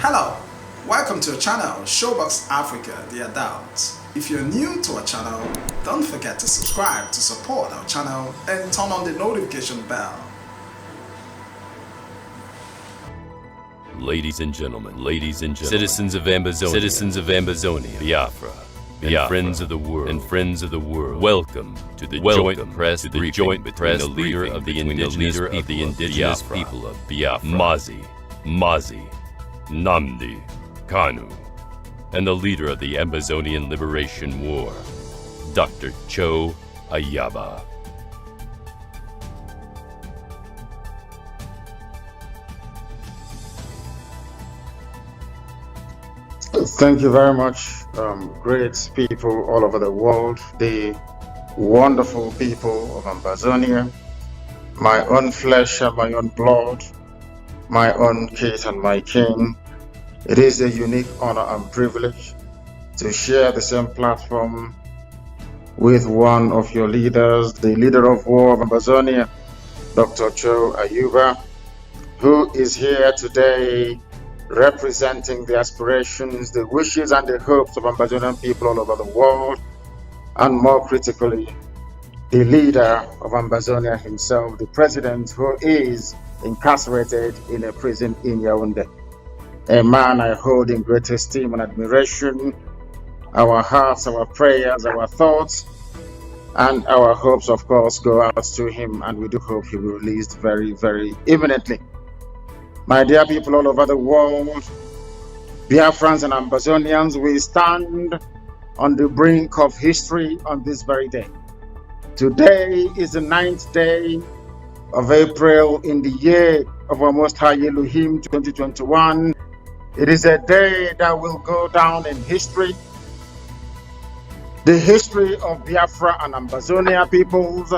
Hello, welcome to our channel Showbox Africa the Adults. If you're new to our channel, don't forget to subscribe to support our channel and turn on the notification bell. Ladies and gentlemen, citizens of Ambazonia, Biafra, and friends of the world, welcome to the joint press briefing between the leader of the indigenous people of Biafra, Mazi, Nnamdi, Kanu, and the leader of the Ambazonian Liberation War, Dr. Cho Ayaba. Thank you very much, great people all over the world, the wonderful people of Ambazonia, my own flesh and my own blood, my own kith and my kin. It is a unique honor and privilege to share the same platform with one of your leaders, the leader of war of Ambazonia, Dr. Cho Ayaba, who is here today representing the aspirations, the wishes and the hopes of Ambazonian people all over the world, and more critically, the leader of Ambazonia himself, the president who is incarcerated in a prison in Yaoundé. A man I hold in great esteem and admiration. Our hearts, our prayers, our thoughts, and our hopes, of course, go out to him, and we do hope he will be released very, very imminently. My dear people all over the world, Biafrans and Ambazonians, we stand on the brink of history on this very day. Today is the 9th day of April in the year of our Most High Elohim 2021. It is a day that will go down in history, the history of Biafra and Ambazonia peoples,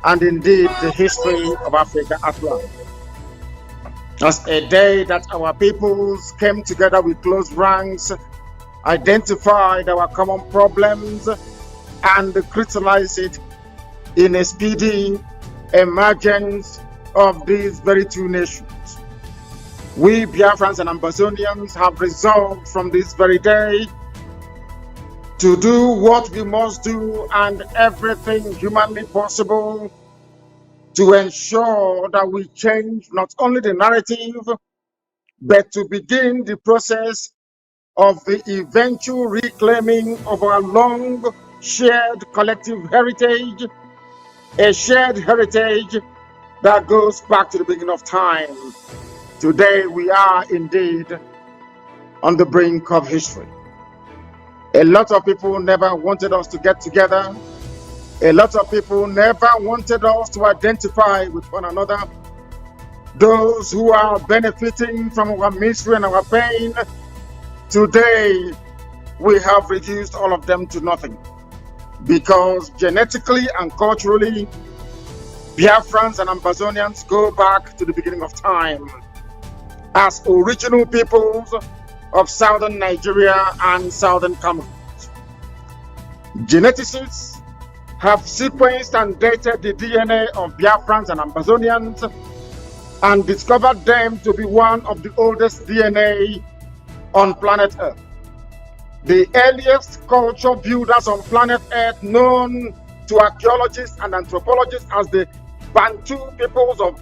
and indeed the history of Africa at large. As a day that our peoples came together with close ranks, identified our common problems, and crystallized it in a speedy emergence of these very two nations. We Biafrans and Ambazonians have resolved from this very day to do what we must do and everything humanly possible to ensure that we change not only the narrative, but to begin the process of the eventual reclaiming of our long shared collective heritage, a shared heritage that goes back to the beginning of time. Today we are indeed on the brink of history. A lot of people never wanted us to get together. A lot of people never wanted us to identify with one another. Those who are benefiting from our misery and our pain, today we have reduced all of them to nothing. Because genetically and culturally, Biafrans and Ambazonians go back to the beginning of time as original peoples of southern Nigeria and southern Cameroon. Geneticists have sequenced and dated the DNA of Biafrans and Ambazonians and discovered them to be one of the oldest DNA on planet Earth. The earliest culture builders on planet Earth, known to archaeologists and anthropologists as the Bantu peoples of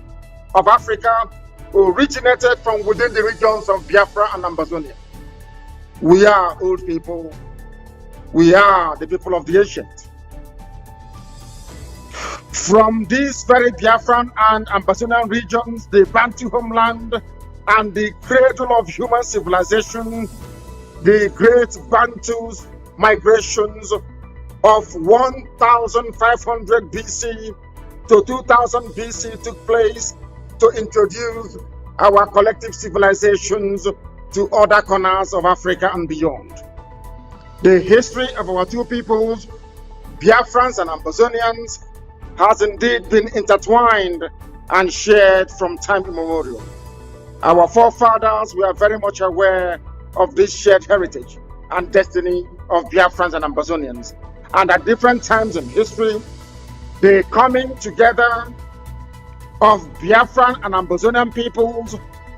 Africa, originated from within the regions of Biafra and Ambazonia. We are old people. We are the people of the ancient. From these very Biafran and Ambazonian regions, the Bantu homeland and the cradle of human civilization, the great Bantu's migrations of 1500 BC to 2000 BC took place to introduce our collective civilizations to other corners of Africa and beyond. The history of our two peoples, Biafrans and Ambazonians, has indeed been intertwined and shared from time immemorial. Our forefathers were very much aware of this shared heritage and destiny of Biafrans and Ambazonians. And at different times in history, the coming together of Biafran and Ambazonian peoples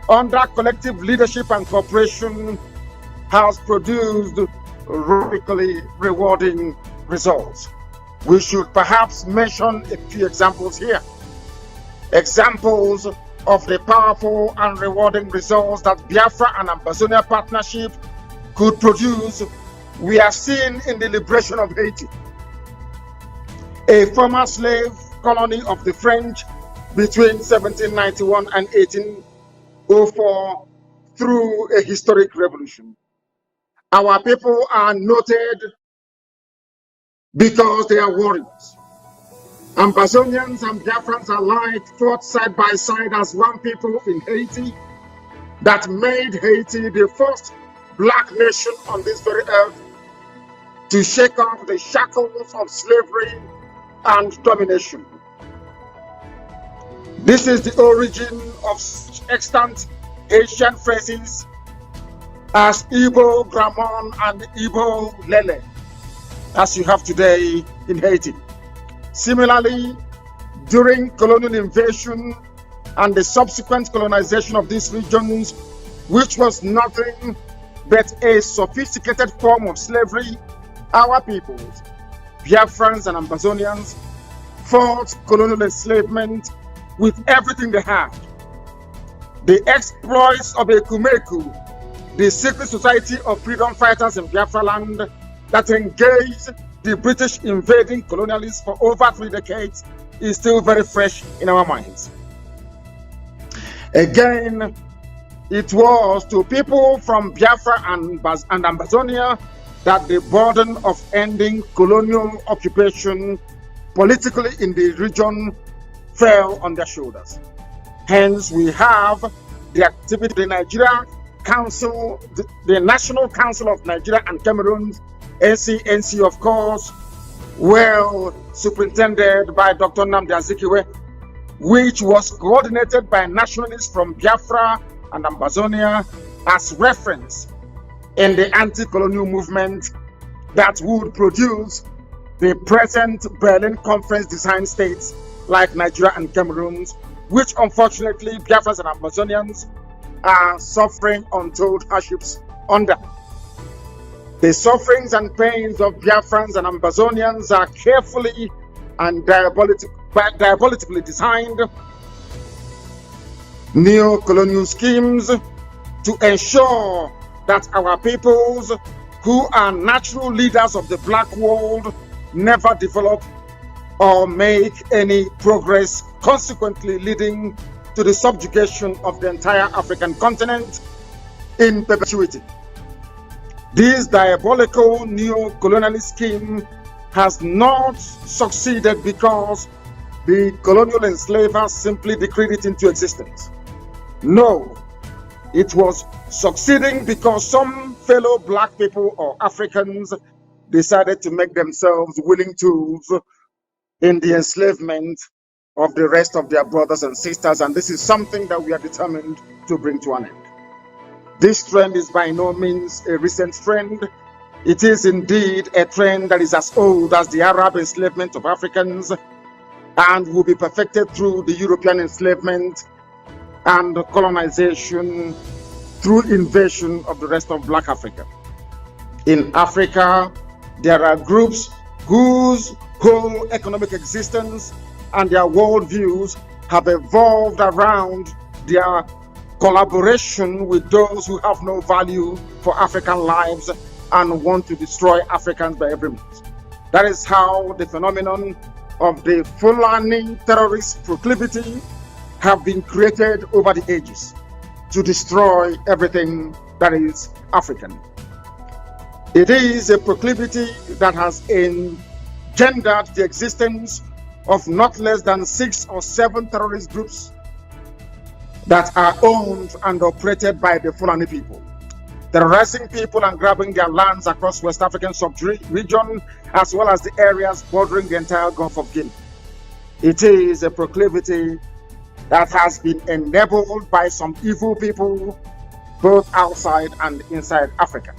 under collective leadership and cooperation, has produced radically rewarding results. We should perhaps mention a few examples here. Examples of the powerful and rewarding results that Biafra and Ambazonian partnership could produce we are seen in the liberation of Haiti, a former slave colony of the French between 1791 and 1804 through a historic revolution. Our people are noted because they are warriors. Ambazonians and Biafrans alike fought side by side as one people in Haiti that made Haiti the first black nation on this very earth to shake off the shackles of slavery and domination. This is the origin of such extant Haitian phrases as Igbo Gramon and Igbo Lele, as you have today in Haiti. Similarly, during colonial invasion and the subsequent colonization of these regions, which was nothing but a sophisticated form of slavery, our peoples, Biafrans and Ambazonians, fought colonial enslavement with everything they had. The exploits of Ekumeku, the secret society of freedom fighters in Biafra land that engaged the British invading colonialists for over 3 decades, is still very fresh in our minds. Again, it was to people from Biafra and Ambazonia that the burden of ending colonial occupation politically in the region fell on their shoulders. Hence, we have the activity of the Nigeria Council, the National Council of Nigeria and Cameroon, NCNC, of course, well superintended by Dr. Nnamdi Azikiwe, which was coordinated by nationalists from Biafra and Ambazonia as reference in the anti-colonial movement that would produce the present Berlin Conference design states like Nigeria and Cameroon, which unfortunately Biafrans and Ambazonians are suffering untold hardships under. The sufferings and pains of Biafrans and Ambazonians are carefully and diabolically designed neo-colonial schemes to ensure that our peoples, who are natural leaders of the black world, never develop or make any progress, consequently leading to the subjugation of the entire African continent in perpetuity. This diabolical neo-colonialist scheme has not succeeded because the colonial enslavers simply decreed it into existence. No, it was succeeding because some fellow black people or Africans decided to make themselves willing tools in the enslavement of the rest of their brothers and sisters, and this is something that we are determined to bring to an end. This trend is by no means a recent trend. It is indeed a trend that is as old as the Arab enslavement of Africans and will be perfected through the European enslavement and colonization through invasion of the rest of Black Africa. In Africa, there are groups whose whole economic existence and their worldviews have evolved around their collaboration with those who have no value for African lives and want to destroy Africans by every means. That is how the phenomenon of the Fulani terrorist proclivity have been created over the ages to destroy everything that is African. It is a proclivity that has engendered the existence of not less than 6 or 7 terrorist groups that are owned and operated by the Fulani people, terrorizing people and grabbing their lands across West African sub-region, as well as the areas bordering the entire Gulf of Guinea. It is a proclivity that has been enabled by some evil people, both outside and inside Africa.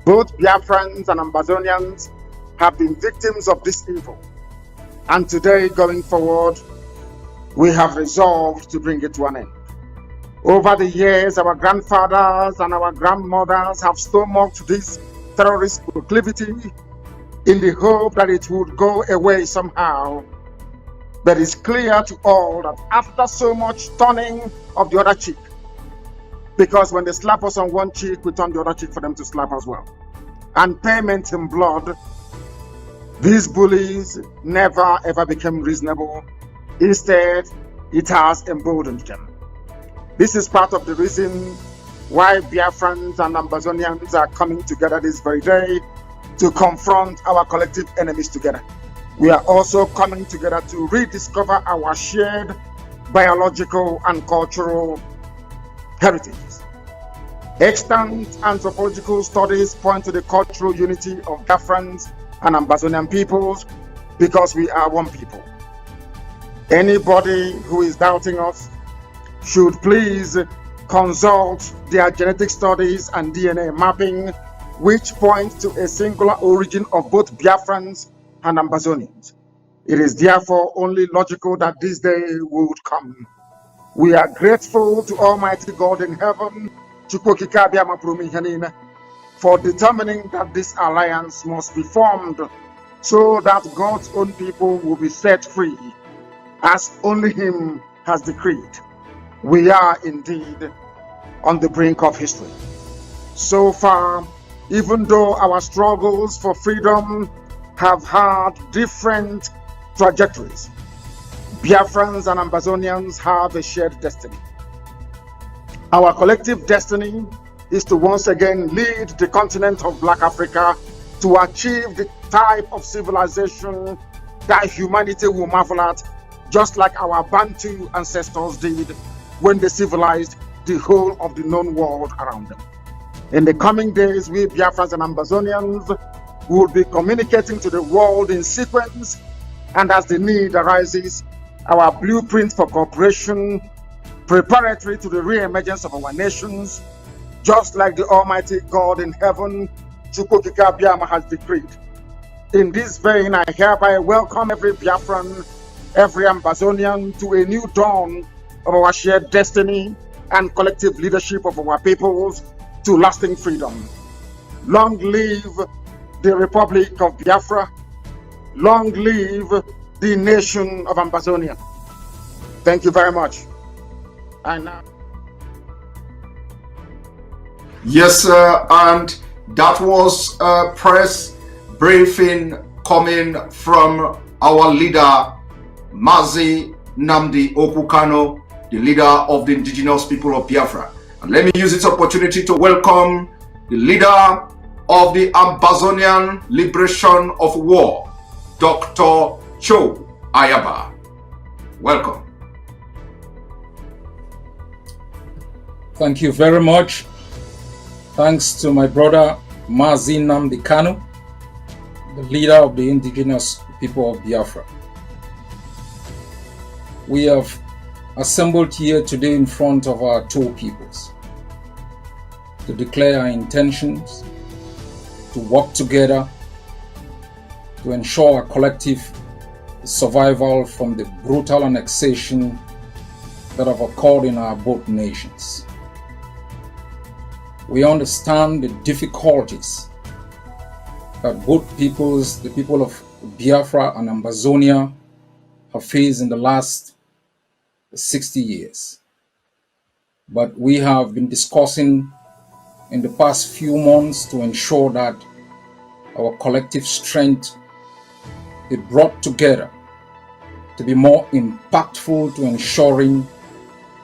Both Biafrans and Ambazonians have been victims of this evil. And today, going forward, we have resolved to bring it to an end. Over the years, our grandfathers and our grandmothers have stomached this terrorist proclivity in the hope that it would go away somehow. But it's clear to all that after so much turning of the other cheek, because when they slap us on one cheek, we turn the other cheek for them to slap as well, and payment in blood, these bullies never ever became reasonable. Instead, it has emboldened them. This is part of the reason why Biafrans and Ambazonians are coming together this very day to confront our collective enemies together. We are also coming together to rediscover our shared biological and cultural heritage. Extant anthropological studies point to the cultural unity of Biafrans and Ambazonian peoples because we are one people. Anybody who is doubting us should please consult their genetic studies and DNA mapping, which point to a singular origin of both Biafrans and Ambazonians. It is therefore only logical that this day would come. We are grateful to Almighty God in heaven, for determining that this alliance must be formed so that God's own people will be set free, as only Him has decreed. We are indeed on the brink of history. So far, even though our struggles for freedom have had different trajectories, Biafrans and Ambazonians have a shared destiny. Our collective destiny is to once again lead the continent of Black Africa to achieve the type of civilization that humanity will marvel at, just like our Bantu ancestors did when they civilized the whole of the known world around them. In the coming days, we Biafrans and Ambazonians will be communicating to the world in sequence, and as the need arises, our blueprint for cooperation preparatory to the re-emergence of our nations, just like the Almighty God in heaven, has decreed. In this vein, I hereby welcome every Biafran, every Ambazonian to a new dawn of our shared destiny and collective leadership of our peoples to lasting freedom. Long live the Republic of Biafra. Long live the nation of Ambazonia. Thank you very much. And now. Yes, sir, and that was a press briefing coming from our leader, Mazi Nnamdi Kanu, the leader of the indigenous people of Biafra. And let me use this opportunity to welcome the leader of the Ambazonian Liberation of War, Dr. Cho Ayaba. Welcome. Thank you very much. Thanks to my brother Mazi Nnamdi Kanu, the leader of the indigenous people of Biafra. We have assembled here today in front of our two peoples to declare our intentions to work together to ensure our collective survival from the brutal annexation that have occurred in our both nations. We understand the difficulties that both peoples, the people of Biafra and Ambazonia, have faced in the last 60 years. But we have been discussing in the past few months to ensure that our collective strength is brought together to be more impactful to ensuring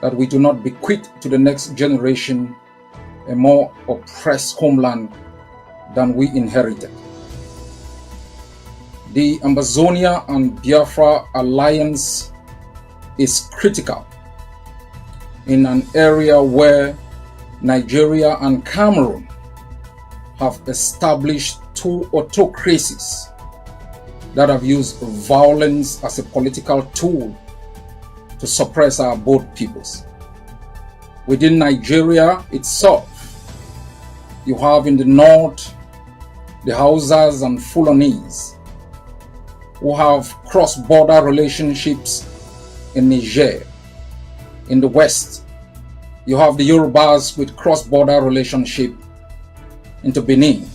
that we do not bequeath to the next generation a more oppressed homeland than we inherited. The Ambazonia and Biafra alliance is critical in an area where Nigeria and Cameroon have established two autocracies that have used violence as a political tool to suppress our both peoples. Within Nigeria itself, you have in the north the Hausas and Fulanis who have cross-border relationships in Niger. In the west, You have the Yorubas with cross-border relationship into Benin.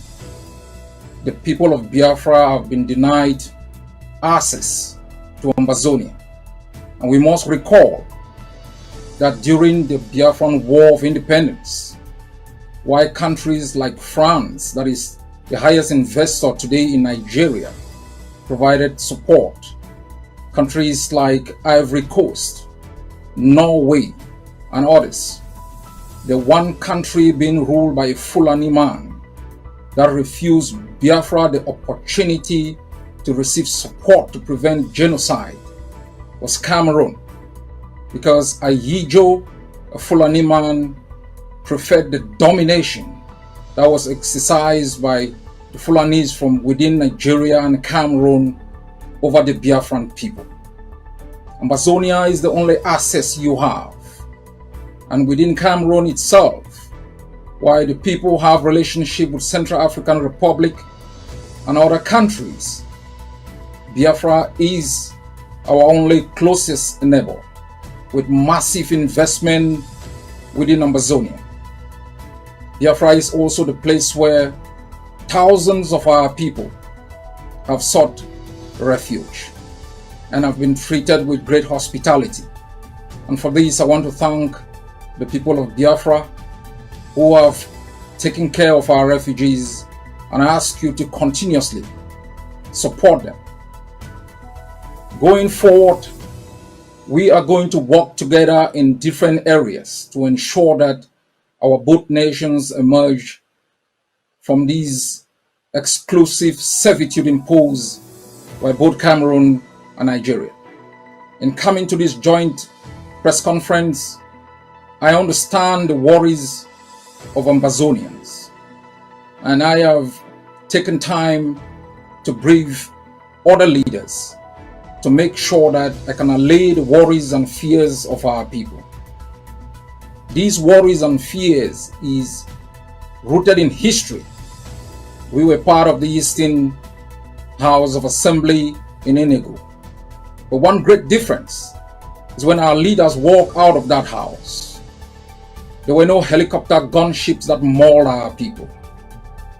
The people of Biafra have been denied access to Ambazonia. And we must recall that during the Biafran War of Independence, while countries like France, that is the highest investor today in Nigeria, provided support, countries like Ivory Coast, Norway, and others, the one country being ruled by a Fulani man that refused Biafra the opportunity to receive support to prevent genocide was Cameroon, because Ayijo, a Fulani man, preferred the domination that was exercised by the Fulanis from within Nigeria and Cameroon over the Biafran people. Ambazonia is the only access you have. And within Cameroon itself, while the people have relationship with Central African Republic and other countries, Biafra is our only closest neighbor with massive investment within Ambazonia. Biafra is also the place where thousands of our people have sought refuge and have been treated with great hospitality. And for this, I want to thank the people of Biafra who have taken care of our refugees, and I ask you to continuously support them. Going forward, we are going to work together in different areas to ensure that our both nations emerge from these exclusive servitude imposed by both Cameroon and Nigeria. In coming to this joint press conference, I understand the worries of Ambazonians, and I have taken time to brief other leaders to make sure that I can allay the worries and fears of our people. These worries and fears is rooted in history. We were part of the Eastern House of Assembly in Enugu. But one great difference is when our leaders walk out of that house, there were no helicopter gunships that mauled our people.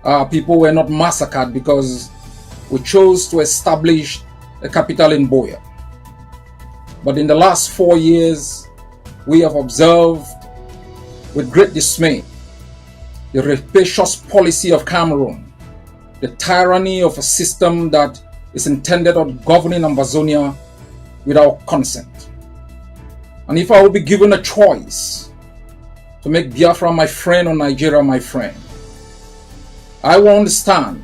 Our people were not massacred because we chose to establish a capital in Boya. But in the last 4 years, we have observed with great dismay the rapacious policy of Cameroon, the tyranny of a system that is intended on governing Ambazonia without consent. And if I will be given a choice to make Biafra my friend or Nigeria my friend, I will understand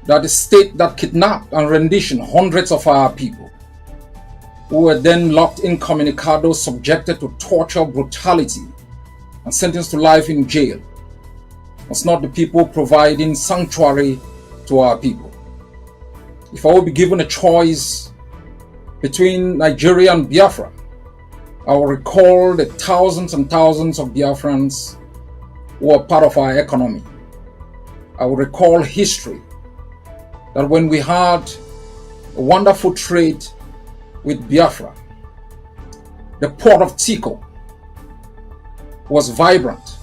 that the state that kidnapped and renditioned hundreds of our people, who were then locked incommunicado, subjected to torture, brutality, and sentenced to life in jail, was not the people providing sanctuary to our people. If I will be given a choice between Nigeria and Biafra, I will recall the thousands and thousands of Biafrans who are part of our economy. I will recall history, that when we had a wonderful trade with Biafra, the port of Tico was vibrant.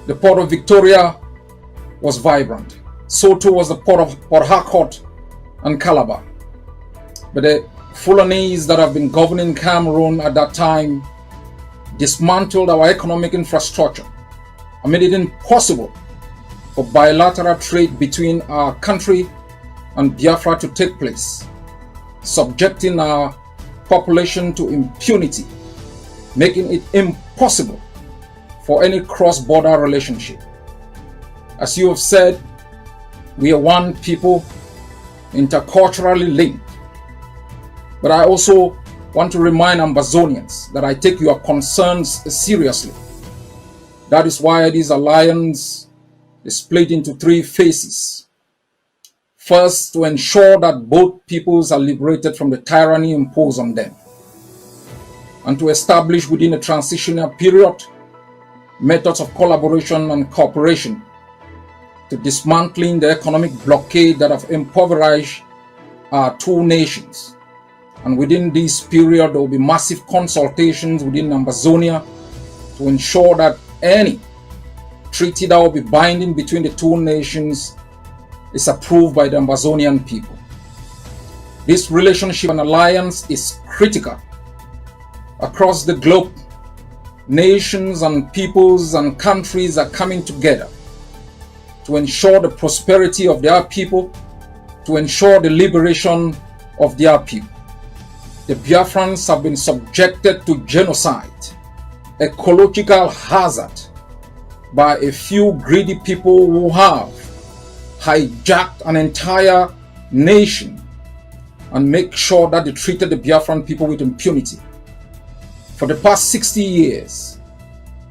The port of Victoria was vibrant. So too was the port of Port Harcourt and Calabar. But the Fulanis that have been governing Cameroon at that time dismantled our economic infrastructure and made it impossible for bilateral trade between our country and Biafra to take place, subjecting our population to impunity, making it impossible for any cross-border relationship. As you have said, we are one people, interculturally linked. But I also want to remind Ambazonians that I take your concerns seriously. That is why this alliance is split into 3 phases. First, to ensure that both peoples are liberated from the tyranny imposed on them, and to establish within a transitional period methods of collaboration and cooperation to dismantling the economic blockade that have impoverished our 2 nations. And within this period, there will be massive consultations within Ambazonia to ensure that any treaty that will be binding between the two nations is approved by the Ambazonian people. This relationship and alliance is critical. Across the globe, nations and peoples and countries are coming together to ensure the prosperity of their people, to ensure the liberation of their people. The Biafrans have been subjected to genocide, ecological hazard, by a few greedy people who have hijacked an entire nation and make sure that they treated the Biafran people with impunity. For the past 60 years,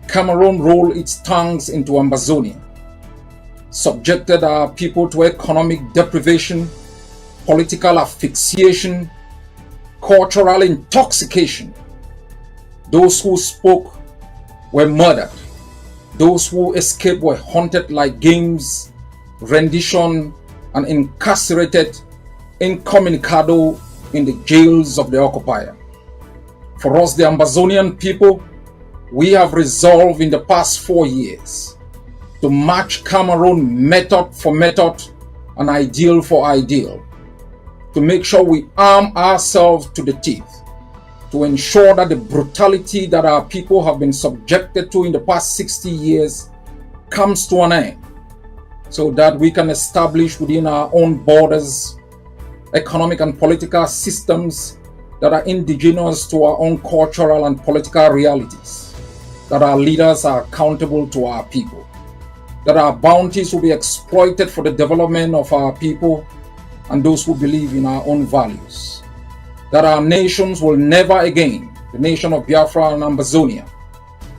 Cameroon rolled its tongues into Ambazonia, subjected our people to economic deprivation, political asphyxiation, cultural intoxication. Those who spoke were murdered. Those who escaped were hunted like games, rendition, and incarcerated incommunicado in the jails of the occupier. For us, the Ambazonian people, we have resolved in the past 4 years to match Cameroon method for method and ideal for ideal, to make sure we arm ourselves to the teeth, to ensure that the brutality that our people have been subjected to in the past 60 years comes to an end, so that we can establish within our own borders economic and political systems that are indigenous to our own cultural and political realities, that our leaders are accountable to our people, that our bounties will be exploited for the development of our people and those who believe in our own values, that our nations will never again, the nation of Biafra and Ambazonia,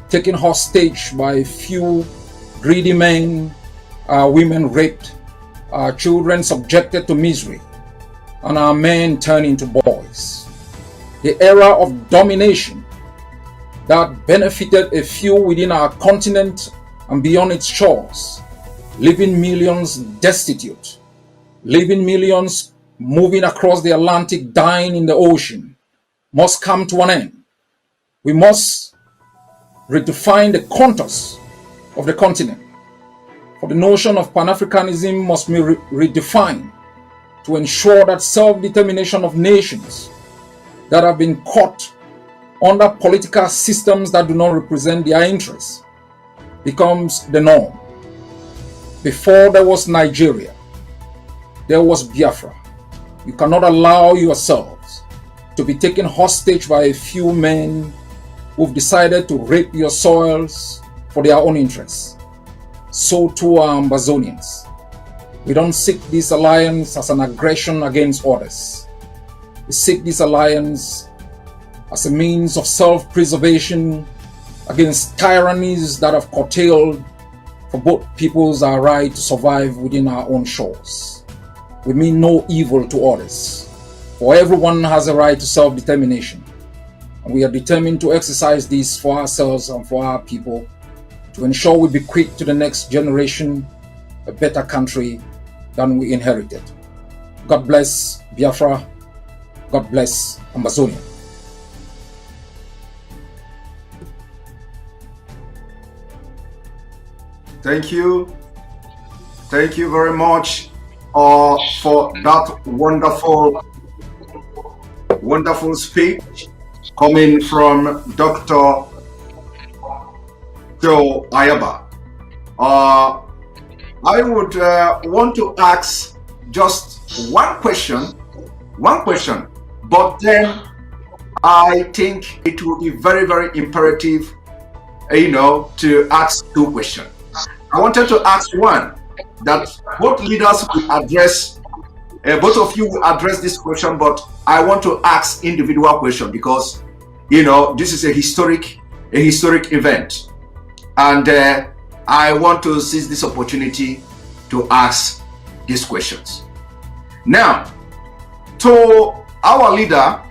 taken hostage by a few greedy men, our women raped, our children subjected to misery, and our men turned into boys. The era of domination that benefited a few within our continent and beyond its shores, leaving millions destitute, leaving millions moving across the Atlantic dying in the ocean, must come to an end. We must redefine the contours of the continent. For the notion of Pan-Africanism must be redefined to ensure that self-determination of nations that have been caught under political systems that do not represent their interests becomes the norm. Before there was Nigeria, there was Biafra. You cannot allow yourselves to be taken hostage by a few men who've decided to rape your soils for their own interests. So too are Ambazonians. We don't seek this alliance as an aggression against others. We seek this alliance as a means of self-preservation against tyrannies that have curtailed for both peoples our right to survive within our own shores. We mean no evil to others, for everyone has a right to self-determination, and we are determined to exercise this for ourselves and for our people to ensure we bequeath to the next generation a better country than we inherited. God bless Biafra. God bless Ambazonia. Thank you. Thank you very much for that wonderful speech coming from Dr. Joe Ayaba. I would want to ask just one question, but then I think it will be very, very imperative, to ask two questions. I wanted to ask one, that both leaders will address, both of you will address this question, but I want to ask individual question because, this is a historic event. And I want to seize this opportunity to ask these questions. Now, to our leader,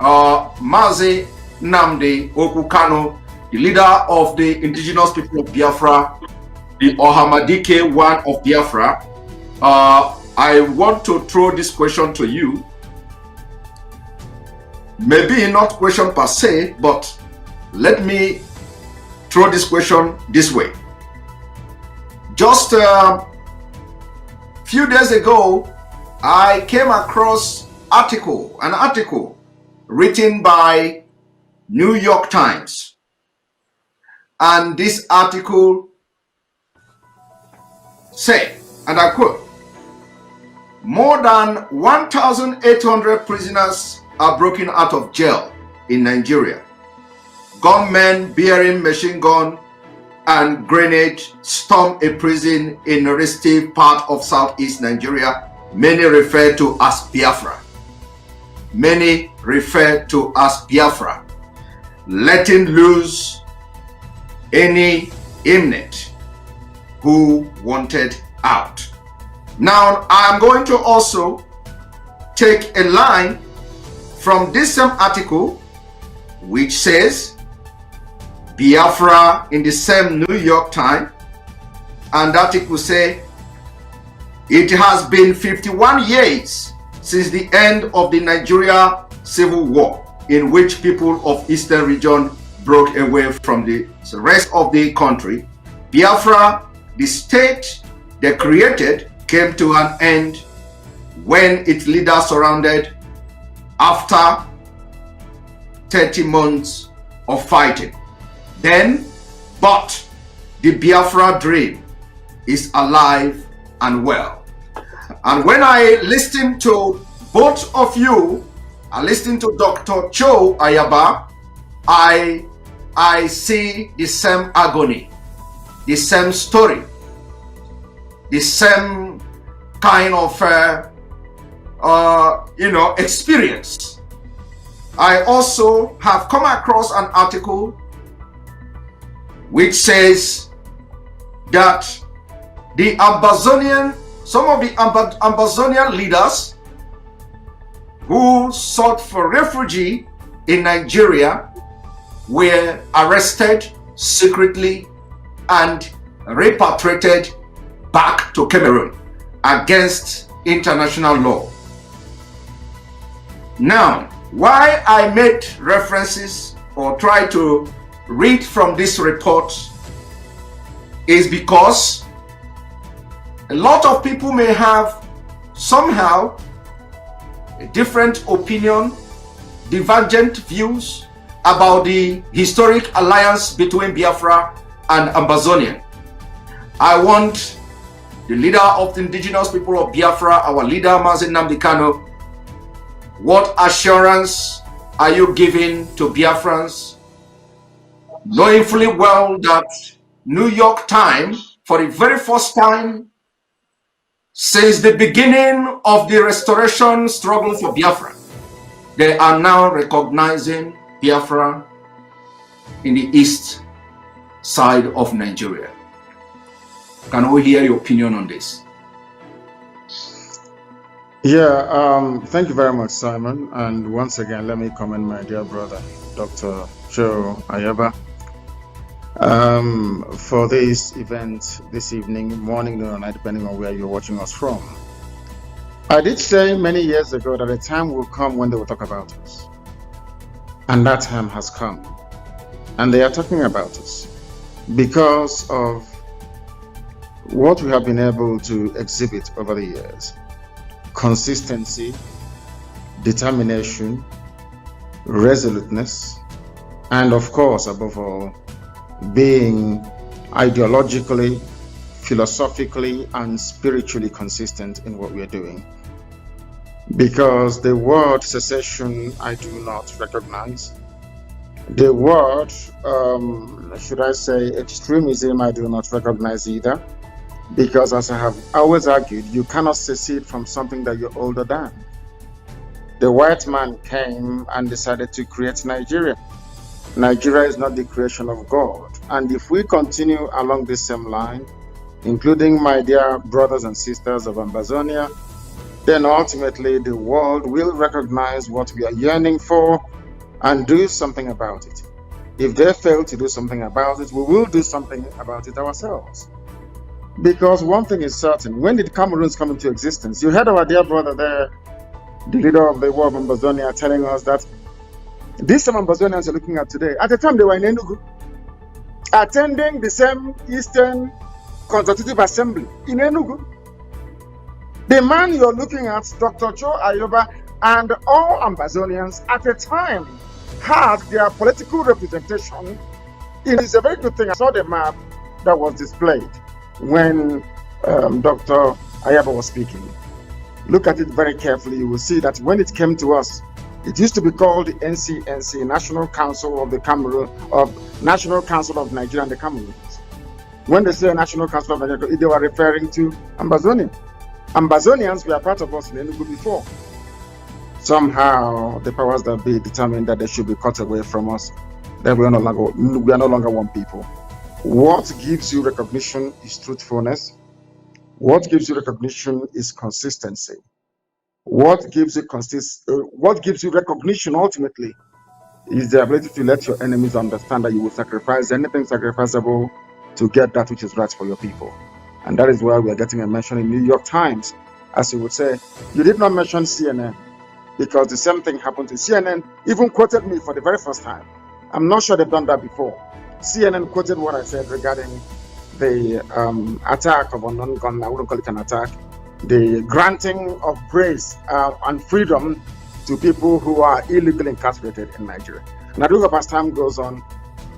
Mazi Nnamdi Kanu, the leader of the indigenous people of Biafra, the Ohamadike one of Biafra, I want to throw this question to you. Maybe not question per se, but let me throw this question this way. Just a few days ago, I came across an article written by New York Times. And this article said, and I quote, "More than 1,800 prisoners are broken out of jail in Nigeria. Gunmen bearing machine gun and grenade storm a prison in a restive part of southeast Nigeria, many refer to as Biafra. Many refer to as Biafra, letting loose any inmate who wanted out." Now, I am going to also take a line from this same article, which says Biafra in the same New York Times, and that article say, "It has been 51 years since the end of the Nigeria Civil War, in which people of Eastern region broke away from the rest of the country. Biafra, the state they created, came to an end when its leaders surrendered after 30 months of fighting. But the Biafra dream is alive and well." And when I listen to both of you, I listen to Dr. Cho Ayaba, I see the same agony, the same story, the same kind of experience. I also have come across an article which says that the Ambazonian, some of the Ambazonian leaders who sought for refuge in Nigeria were arrested secretly and repatriated back to Cameroon against international law. Now, why I made references or try to read from this report is because a lot of people may have somehow a different opinion, divergent views about the historic alliance between Biafra and Ambazonian. I want the leader of the indigenous people of Biafra, our leader Nnamdi Kanu, what assurance are you giving to Biafrans, knowing fully well that New York Times, for the very first time since the beginning of the restoration struggle for Biafra, they are now recognizing Biafra in the east side of Nigeria? Can we hear your opinion on this? Yeah, thank you very much, Simon. And once again, let me commend my dear brother, Dr. Joe Ayaba, for this event this evening, morning, noon, or night, depending on where you're watching us from. I did say many years ago that a time will come when they will talk about us. And that time has come. And they are talking about us because of what we have been able to exhibit over the years. Consistency, determination, resoluteness, and of course, above all, being ideologically, philosophically, and spiritually consistent in what we are doing. Because the word secession, I do not recognize. The word, should I say, extremism, I do not recognize either. Because as I have always argued, you cannot secede from something that you're older than. The white man came and decided to create Nigeria. Nigeria is not the creation of God. And if we continue along this same line, including my dear brothers and sisters of Ambazonia, then ultimately the world will recognize what we are yearning for and do something about it. If they fail to do something about it, we will do something about it ourselves. Because one thing is certain, when did Cameroons come into existence? You heard our dear brother there, the leader of the war of Ambazonia, telling us that these some Ambazonians are looking at today. At the time they were in Enugu. attending the same Eastern Constitutive Assembly in Enugu. The man you're looking at, Dr. Joe Ayoba, and all Ambazonians at a time had their political representation. It is a very good thing. I saw the map that was displayed when Dr. Ayoba was speaking. Look at it very carefully. You will see that when it came to us, it used to be called the NCNC, National Council of the Cameroon, National Council of Nigeria and the Cameroons. When they say National Council of Nigeria, they were referring to Ambazonian. Ambazonians were part of us in Enugu before. Somehow, the powers that be determined that they should be cut away from us, that we are no longer one people. What gives you recognition is truthfulness. What gives you recognition is consistency. What gives you recognition ultimately is the ability to let your enemies understand that you will sacrifice anything sacrificable to get that which is right for your people. And that is why we are getting a mention in New York Times. As you would say, you did not mention CNN, because the same thing happened to CNN, even quoted me for the very first time. I'm not sure they've done that before. CNN quoted what I said regarding the attack of unknown gunmen. I wouldn't call it an attack. The granting of grace and freedom to people who are illegally incarcerated in Nigeria. And I do hope as time goes on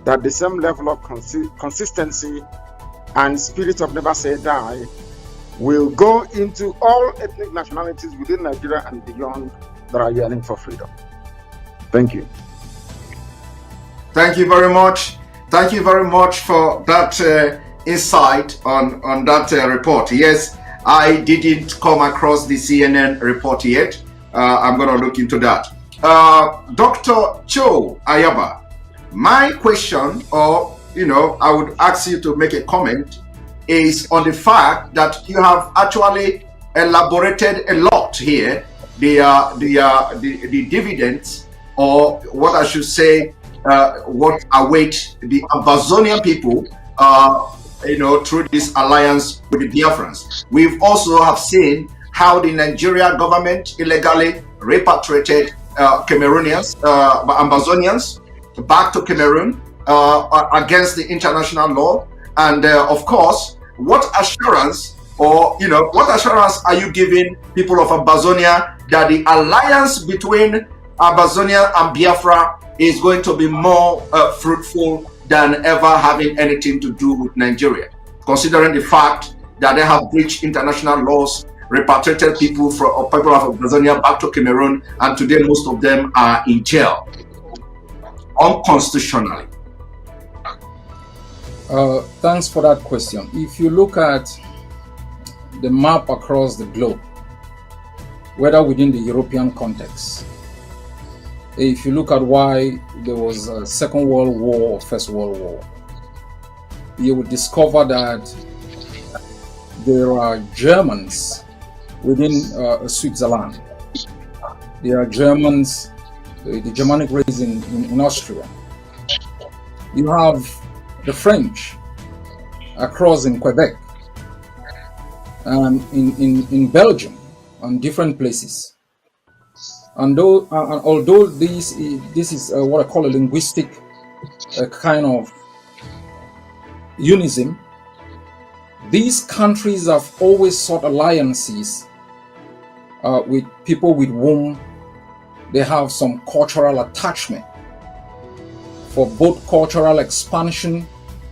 that the same level of consistency and spirit of never say die will go into all ethnic nationalities within Nigeria and beyond that are yearning for freedom. Thank you. Thank you very much. Thank you very much for that insight on that report. Yes, I didn't come across the CNN report yet. I'm going to look into that. Dr. Joe Ayoba, my question, or I would ask you to make a comment, is on the fact that you have actually elaborated a lot here, the dividends, or what I should say, what await the Ambazonian people, through this alliance with the Biafrans. We've also have seen how the Nigeria government illegally repatriated Cameroonians, Ambazonians, back to Cameroon against the international law. And of course, what assurance are you giving people of Ambazonia that the alliance between Ambazonia and Biafra is going to be more fruitful than ever having anything to do with Nigeria, considering the fact that they have breached international laws, repatriated people of Ambazonia back to Cameroon, and today most of them are in jail unconstitutionally? Thanks for that question. If you look at the map across the globe, whether within the European context, if you look at why there was a Second World War or First World War, you would discover that there are Germans within Switzerland. There are Germans, the Germanic race in Austria. You have the French across in Quebec and in Belgium and different places. And although this is what I call a linguistic kind of unism, these countries have always sought alliances with people with whom they have some cultural attachment for both cultural expansion,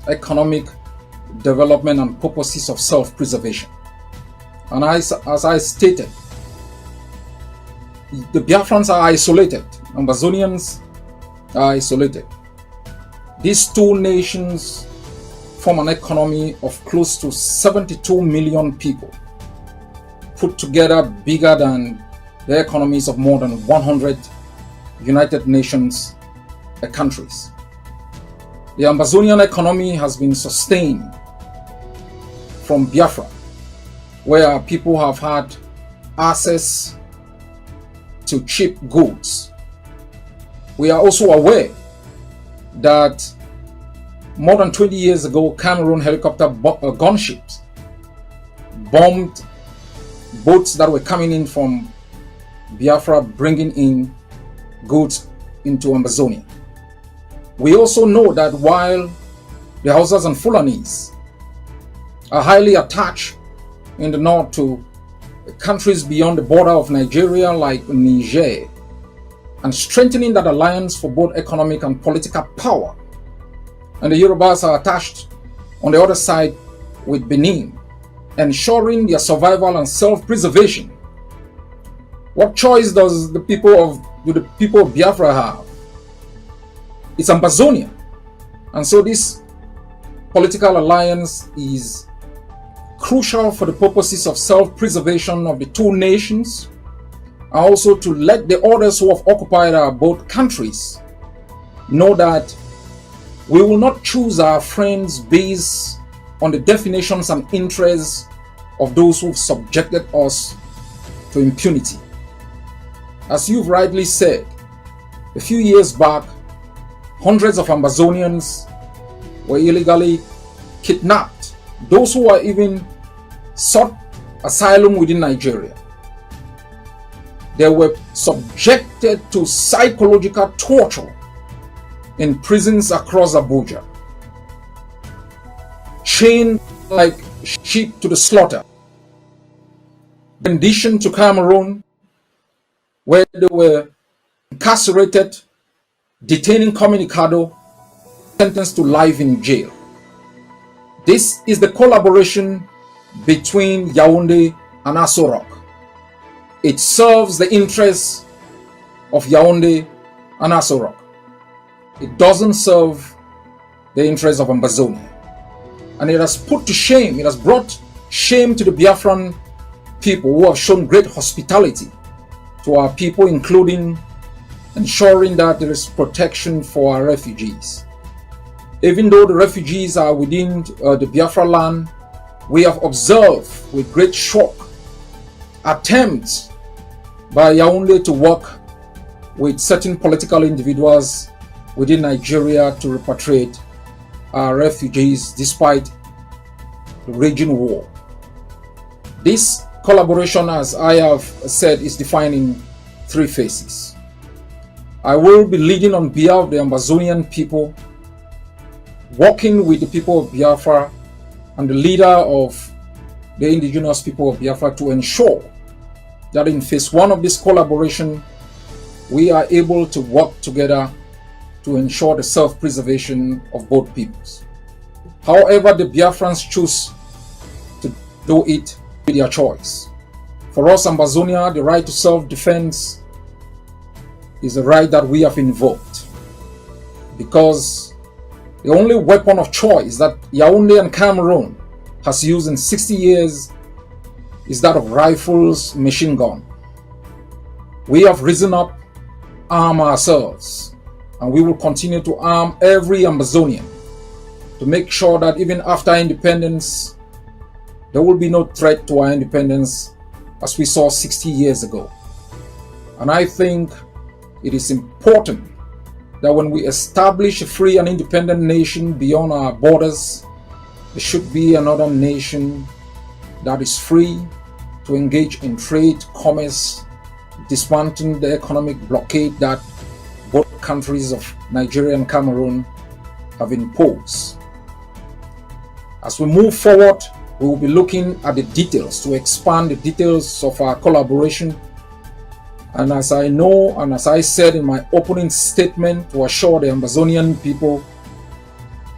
economic development, and purposes of self-preservation. And as I stated, the Biafrans are isolated, Ambazonians are isolated. These two nations form an economy of close to 72 million people, put together bigger than the economies of more than 100 United Nations countries. The Ambazonian economy has been sustained from Biafra, where people have had access to cheap goods. We are also aware that more than 20 years ago, Cameroon helicopter gunships bombed boats that were coming in from Biafra, bringing in goods into Ambazonia. We also know that while the Hausas and Fulanis, are highly attached in the north to countries beyond the border of Nigeria like Niger, and strengthening that alliance for both economic and political power. And the Yorubas are attached on the other side with Benin, ensuring their survival and self-preservation. What choice does do the people of Biafra have? It's Ambazonia. And so this political alliance is crucial for the purposes of self-preservation of the two nations, and also to let the others who have occupied our both countries know that we will not choose our friends based on the definitions and interests of those who've subjected us to impunity. As you've rightly said, a few years back, hundreds of Ambazonians were illegally kidnapped. Those who were even sought asylum within Nigeria. They were subjected to psychological torture in prisons across Abuja, chained like sheep to the slaughter. Rendition to Cameroon, where they were incarcerated, detaining communicado, sentenced to life in jail. This is the collaboration between Yaoundé and Aso Rock. It serves the interests of Yaoundé and Aso Rock. It doesn't serve the interests of Ambazonia. And it has put to shame, it has brought shame to the Biafran people who have shown great hospitality to our people, including ensuring that there is protection for our refugees. Even though the refugees are within the Biafra land, we have observed with great shock attempts by Yaoundé to work with certain political individuals within Nigeria to repatriate our refugees despite the raging war. This collaboration, as I have said, is defined in three phases. I will be leading on behalf of the Ambazonian people, working with the people of Biafra and the leader of the indigenous people of Biafra to ensure that in phase one of this collaboration, we are able to work together to ensure the self-preservation of both peoples. However, the Biafrans choose to do it with their choice. For us, Ambazonia, the right to self-defense is a right that we have invoked, because the only weapon of choice that Yaoundé and Cameroon has used in 60 years is that of rifles, machine gun. We have risen up, armed ourselves, and we will continue to arm every Ambazonian to make sure that even after independence, there will be no threat to our independence as we saw 60 years ago. And I think it is important that when we establish a free and independent nation beyond our borders, there should be another nation that is free to engage in trade, commerce, dismantling the economic blockade that both countries of Nigeria and Cameroon have imposed. As we move forward, we will be looking at the details to expand the details of our collaboration. And as I know, and as I said in my opening statement, to assure the Ambazonian people,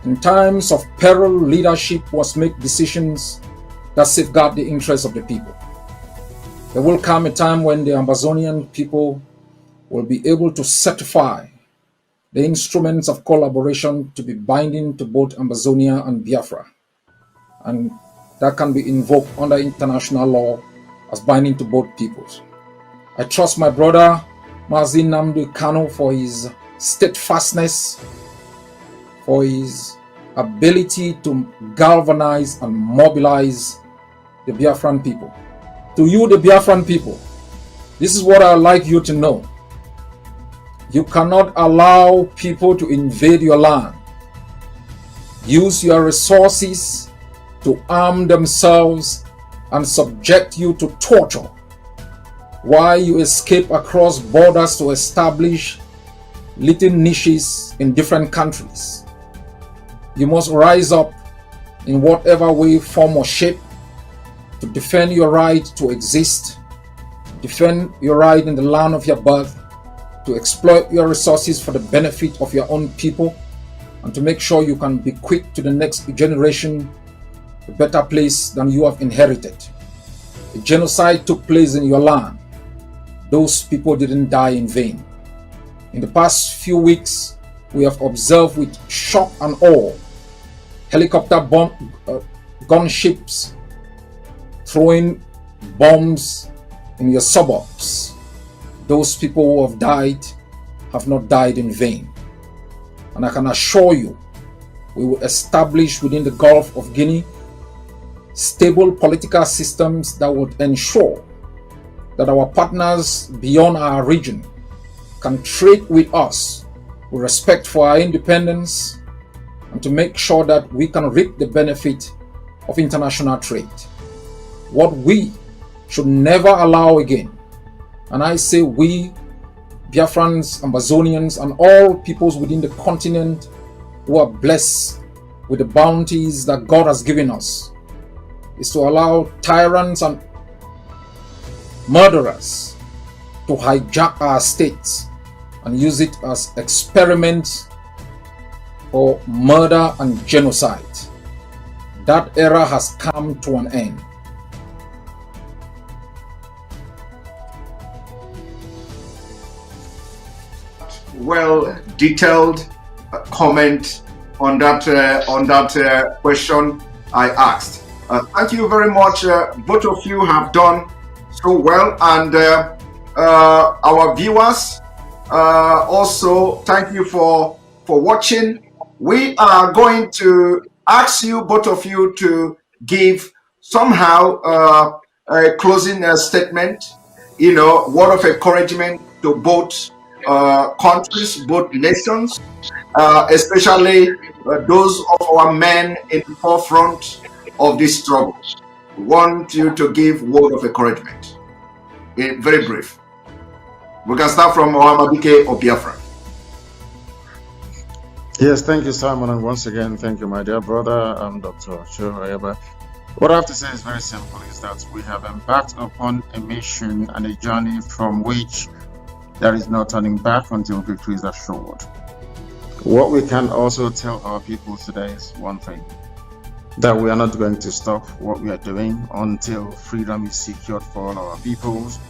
in times of peril, leadership must make decisions that safeguard the interests of the people. There will come a time when the Ambazonian people will be able to certify the instruments of collaboration to be binding to both Ambazonia and Biafra. And that can be invoked under international law as binding to both peoples. I trust my brother Mazi Nnamdi Kanu for his steadfastness, for his ability to galvanize and mobilize the Biafran people. To you, the Biafran people, this is what I'd like you to know. You cannot allow people to invade your land, use your resources to arm themselves and subject you to torture while you escape across borders to establish little niches in different countries. You must rise up in whatever way, form, or shape to defend your right to exist, defend your right in the land of your birth, to exploit your resources for the benefit of your own people, and to make sure you can bequeath to the next generation a better place than you have inherited. A genocide took place in your land. Those people didn't die in vain. In the past few weeks, we have observed with shock and awe helicopter gunships throwing bombs in your suburbs. Those people who have not died in vain. And I can assure you, we will establish within the Gulf of Guinea stable political systems that would ensure that our partners beyond our region can trade with us with respect for our independence, and to make sure that we can reap the benefit of international trade. What we should never allow again, and I say we, Biafrans, Ambazonians, and all peoples within the continent who are blessed with the bounties that God has given us, is to allow tyrants and murderers to hijack our states and use it as experiments for murder and genocide. That era has come to an end. Well detailed comment on that question I asked. Thank you very much. Both of you have done so well, and our viewers also thank you for watching. We are going to ask you, both of you, to give somehow a closing statement, word of encouragement to both countries, both nations, especially those of our men in the forefront of this struggle. We want you to give word of encouragement. Very brief. We can start from Omeire or Biafra. Yes, thank you, Simon, and once again, thank you, my dear brother, Dr. Cho. What I have to say is very simple, is that we have embarked upon a mission and a journey from which there is no turning back until victory is assured. What we can also tell our people today is one thing, that we are not going to stop what we are doing until freedom is secured for all our peoples.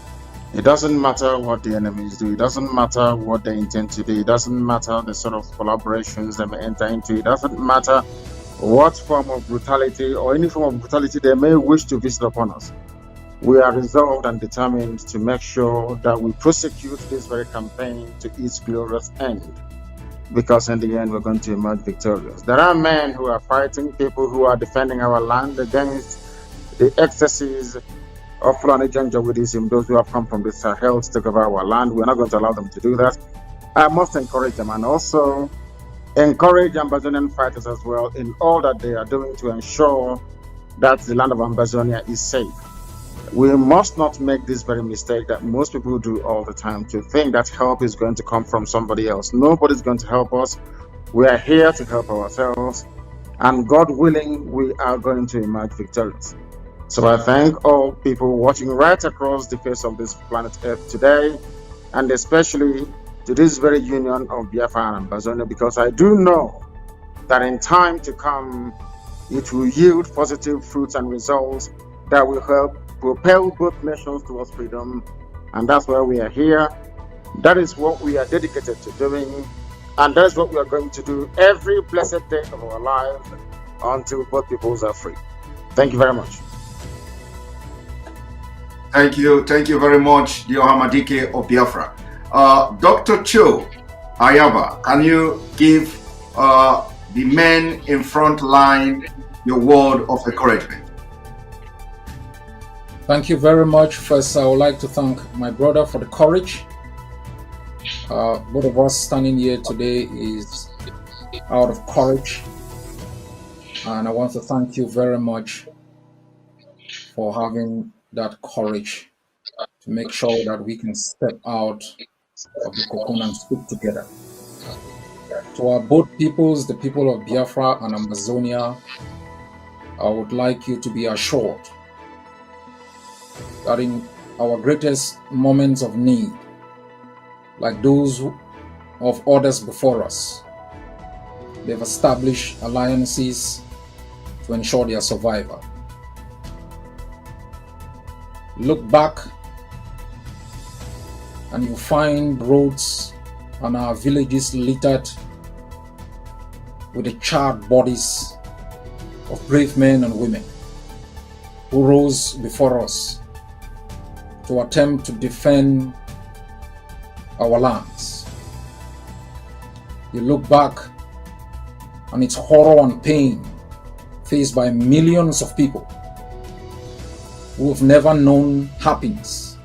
It doesn't matter what the enemies do, it doesn't matter what they intend to do, it doesn't matter the sort of collaborations they may enter into, it doesn't matter what form of brutality or any form of brutality they may wish to visit upon us. We are resolved and determined to make sure that we prosecute this very campaign to its glorious end, because in the end we're going to emerge victorious. There are men who are fighting, people who are defending our land against the excesses of Fulani Janjaweedism, those who have come from the Sahel to take over our land. We're not going to allow them to do that. I must encourage them, and also encourage Ambazonian fighters as well in all that they are doing to ensure that the land of Ambazonia is safe. We must not make this very mistake that most people do all the time, to think that help is going to come from somebody else. Nobody's going to help us. We are here to help ourselves, and God willing, we are going to emerge victorious. So I thank all people watching right across the face of this planet Earth today, and especially to this very union of Biafra and Ambazonian, because I do know that in time to come, it will yield positive fruits and results that will help propel both nations towards freedom. And that's why we are here. That is what we are dedicated to doing, and that is what we are going to do every blessed day of our lives until both peoples are free. Thank you very much. Thank you very much, dear Hamadike of Biafra. Dr. Cho Ayaba, can you give the men in front line your word of encouragement? Thank you very much. First, I would like to thank my brother for the courage. Both of us standing here today is out of courage, and I want to thank you very much for having that courage to make sure that we can step out of the cocoon and speak together. To our both peoples, the people of Biafra and Ambazonia, I would like you to be assured that in our greatest moments of need, like those of others before us, they've established alliances to ensure their survival. Look back and you find roads and our villages littered with the charred bodies of brave men and women who rose before us to attempt to defend our lands. You look back and it's horror and pain faced by millions of people who have never known happiness,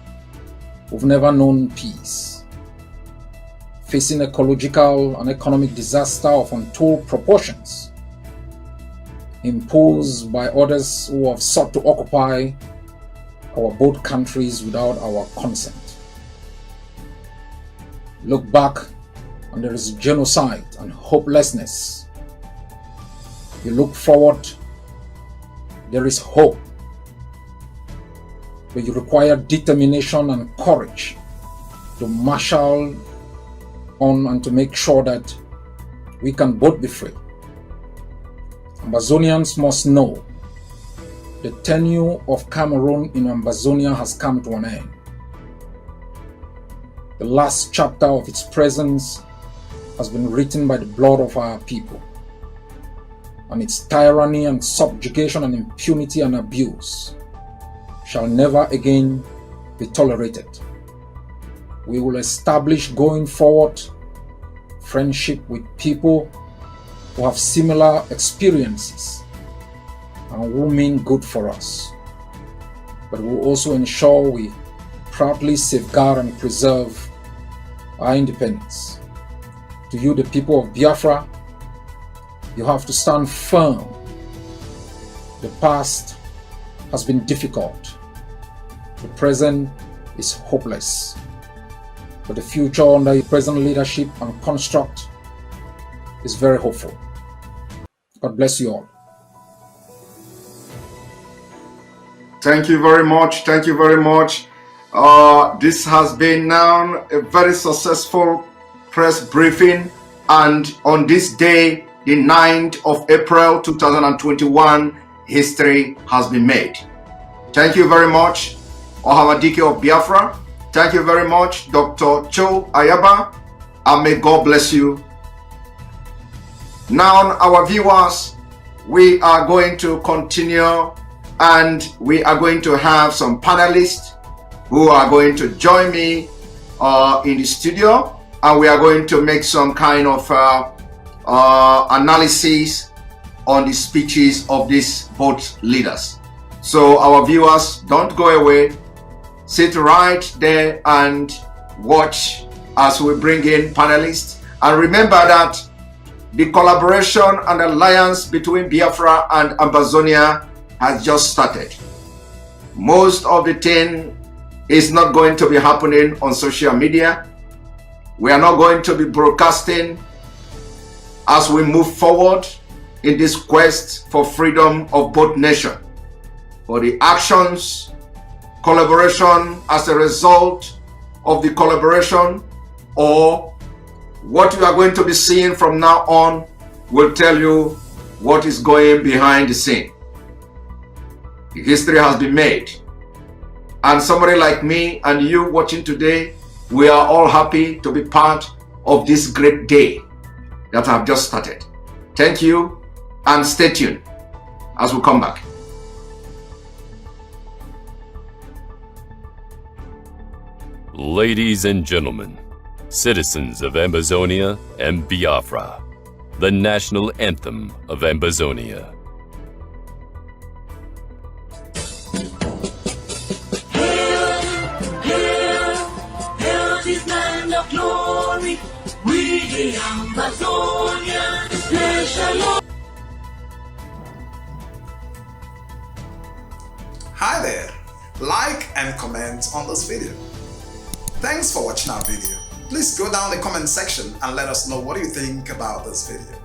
who've never known peace, facing ecological and economic disaster of untold proportions, imposed by others who have sought to occupy our both countries without our consent. Look back and there is genocide and hopelessness. You look forward, there is hope. But you require determination and courage to marshal on and to make sure that we can both be free. Ambazonians must know the tenure of Cameroon in Ambazonia has come to an end. The last chapter of its presence has been written by the blood of our people, and its tyranny and subjugation and impunity and abuse shall never again be tolerated. We will establish going forward friendship with people who have similar experiences and who mean good for us. But we will also ensure we proudly safeguard and preserve our independence. To you, the people of Biafra, you have to stand firm. The past has been difficult. The present is hopeless. But the future under your present leadership and construct is very hopeful. God bless you all. Thank you very much. Thank you very much. This has been now a very successful press briefing, and on this day, the 9th of April 2021, history has been made. Thank you very much, Ohamadike of Biafra. Thank you very much, Dr. Cho Ayaba, and may God bless you. Now, our viewers, we are going to continue, and we are going to have some panelists who are going to join me in the studio, and we are going to make some kind of analysis on the speeches of these both leaders. So our viewers, don't go away. Sit right there and watch as we bring in panelists. And remember that the collaboration and alliance between Biafra and Ambazonia has just started. Most of the thing is not going to be happening on social media. We are not going to be broadcasting as we move forward in this quest for freedom of both nations. For the actions, collaboration as a result of the collaboration, or what you are going to be seeing from now on will tell you what is going behind the scene. The history has been made. And somebody like me and you watching today, we are all happy to be part of this great day that have just started. Thank you, and stay tuned as we come back. Ladies and gentlemen, citizens of Ambazonia and Biafra, the national anthem of Ambazonia. Hi there, like and comment on this video. Thanks for watching our video. Please go down the comment section and let us know what you think about this video.